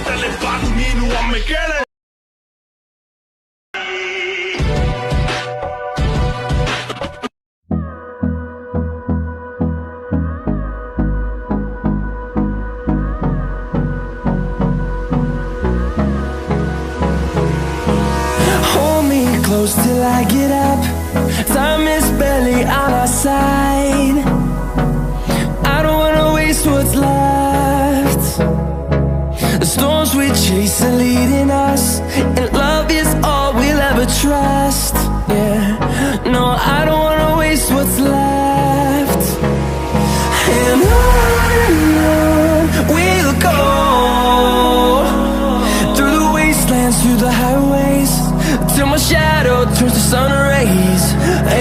ತಲೆ ಬಾಗು ನೀನು ಒಮ್ಮೆ ಕೇಳೆ. Close till I get up. Time is barely on our side. I don't wanna waste what's left. The storms we chase are leading us, and love is all we'll ever trust. Yeah, no, I don't wanna waste what's left. And on we'll go, through the wastelands, through the highways, till my shadow turns to sun rays.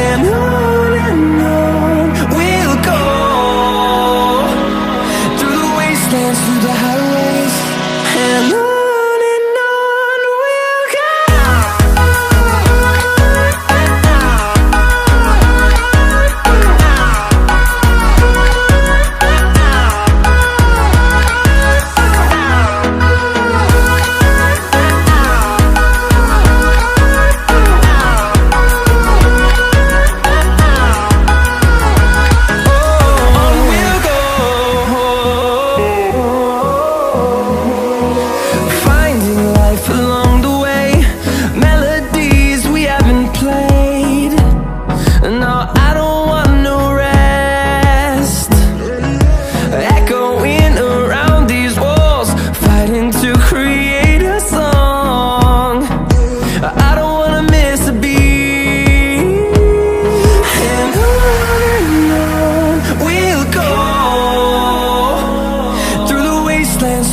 And on we'll go, through the wastelands, through the highways, and on we'll go.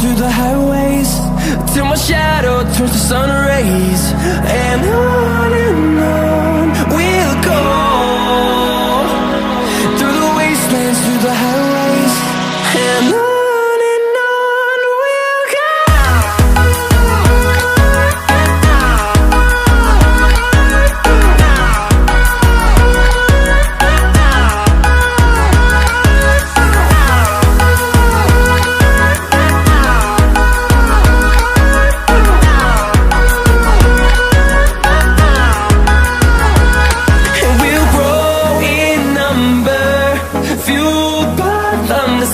Through the highways, till my shadow turns to sun rays. And on we'll go, through the wastelands, through the highways, and on we'll go.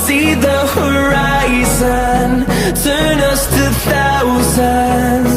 See the horizon, turn us to thousands.